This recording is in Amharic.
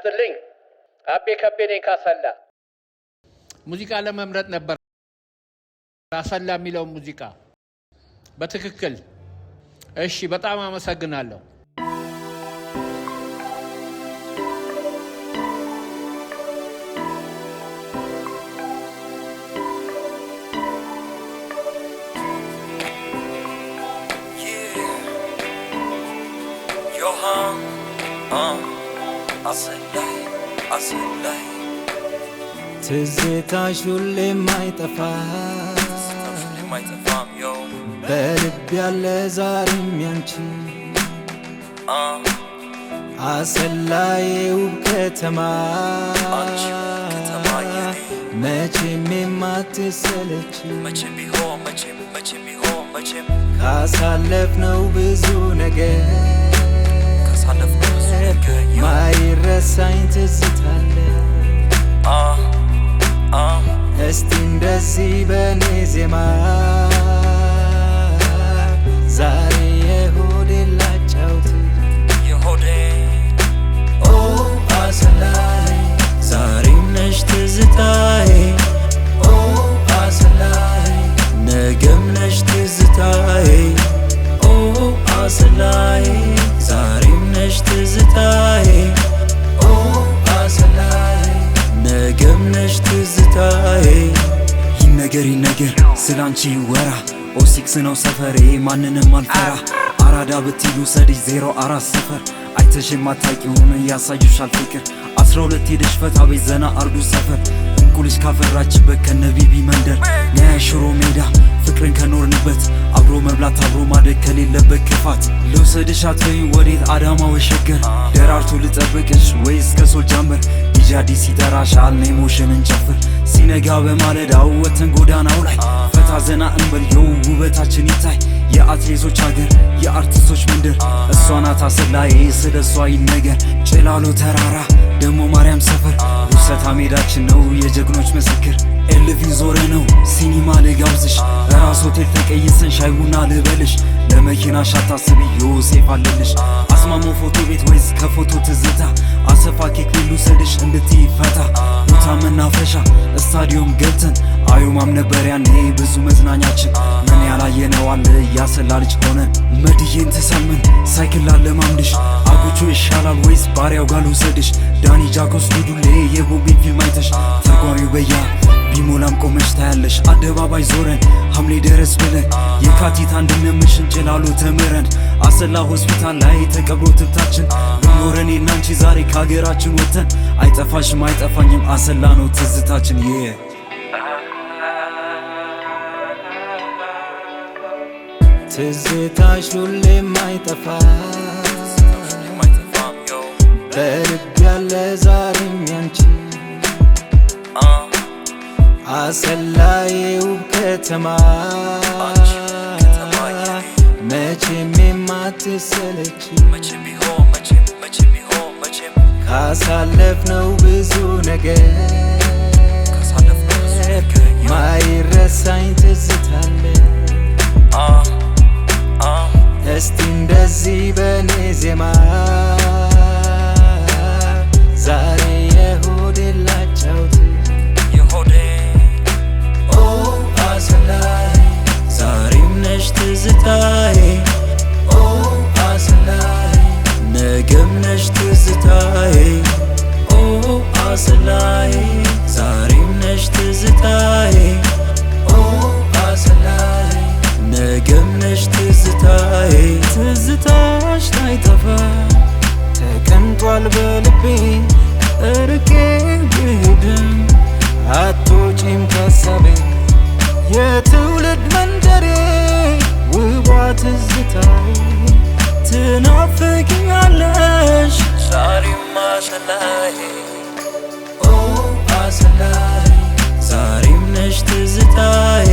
ይስጥልኝ አቤ ከበኔ ካሰላ ሙዚቃ ለመምረጥ ነበር ካሰላ የሚለው ሙዚቃ በትክክል እሺ በጣም አመሰግናለሁ ትዝታሽ ሁሌም አይጠፋም በልብ ያለ ዛሬም ያንቺ አሰላዬ ውብ ከተማ መቼም የማትሰለች ካሳለፍነው ብዙ ነገር ማይረሳኝ ትዝታለ እስቲ እንደዚህ በኔ ዜማ ዛሬ የሆዴን ላጫውት ኦ አሰላዬ ዛሬም ነሽ ትዝታዬ ኦ አሰላዬ ነገም ነሽ ትዝታዬ ኦ አሰላዬ ዛሬም ነሽ ትዝታዬ ኦ አሰላዬ ነገም ነሽ ትዝታዬ ይነገር ስላንቺ ወራ ኦሲክስ ነው ሰፈሬ ማንንም አልፈራ አራዳ ብትሉ ሰዲስ 04 ሰፈር አይተሽ የማታውቂውን ያሳዩሻል ፍቅር 12 ሄደሽ ፈታ ቤት ዘና አርዱ ሰፈር እንቁልሽ ካፈራችበት ከነቢቢ መንደር ነሽሮ ሜዳ ፍቅርን ከኖርንበት አብሮ መብላት አብሮ ማደግ ከሌለበት ክፋት ልውሰድሽ አትበይኝ ወዴት አዳማ ወሸገር ደራርቱ ልጠብቅሽ ወይስ ከሶል ጃምበር ዲጃዲስ ይጠራሻል ነይ ሞሽን እንጨፍር ሲነጋ በማለዳው ወተን ጎዳናው ላይ ፈታ ዘና እንበል ውበታችን ይታይ የአትሌቶች ሀገር የአርቲስቶች መንደር እሷ ናት አሰላዬ ስለሷ ይነገር ጭላሎ ተራራ ደሞ ማርያም ሰፈር ውሰታ ሜዳችን ነው የጀግኖች ምስክር ኤልቪን ዞረ ነው ሲኒማ ልጋብዝሽ ራስ ሆቴል ተቀይሰን ሻይ ቡና ልበልሽ ለመኪናሽ አታስቢ ዮሴፍ አለልሽ አስማሞ ፎቶ ቤት ወይስ ከፎቶ ትዝታ አሰፋ ኬክ ልውሰድሽ እንድትይ ፈታ ቦታ መናፈሻ ስታዲዮም ገብተን አዩማም ነበር ያኔ ብዙ መዝናኛችን ምን ያላየነው አለ ያሰላ ልጅ ሆነን መድዬን ተሳልመን ሳይክል ላለማምድሽ አጉቹ ይሻላል ወይስ ባሪያው ጋር ልውሰድሽ ዳኒ ጃኮስ ዱዱሌ የቦቢን ፊልም አይተሽ ተጓሪው በያ ቢሞላም ቆመሽ ታያለሽ አደባባይ ዞረን ሐምሌ ደረስ ብለን የካቲት አንድነምሽን ጭላሎ ተምረን አሰላ ሆስፒታል ላይ ተቀብሮ ትብታችን ኖረን እናንቺ ዛሬ ከሀገራችን ወጥተን አይጠፋሽም አይጠፋኝም አሰላ ነው ትዝታችን ትዝታሽ ሁሌም አይጠፋም በልብ ያለ ዛሬም ያንቺ አሰላዬ ውብ ከተማ መቼም የማትሰለች ካሳለፍነው ብዙ ነገር ማይረሳኝ ትዝታለ እስቲ እንደዚህ በኔ ዜማ ዛሬ የሆዴን ላጫውት ኦ አሰላዬ ዛሬም ነሽ ትዝታዬ ኦ አሰላዬ ነገም ነሽ ትዝታዬ ኦ አሰላዬ ዛሬም ነሽ ትዝታዬ ኦ አሰላዬ ነገም ነሽ ትዝታዬ ትዝታሽ ላይጠፋ ተቀምጧል በልቤ እርቄ ብሄድም አትወጪም ከሳቤ የትውልድ መንደሬ ውቧ ትዝታዬ ትናፍቂኛለሽ ዛሬም አሰላዬ ኦ አሰላዬ ዛሬም ነሽ ትዝታዬ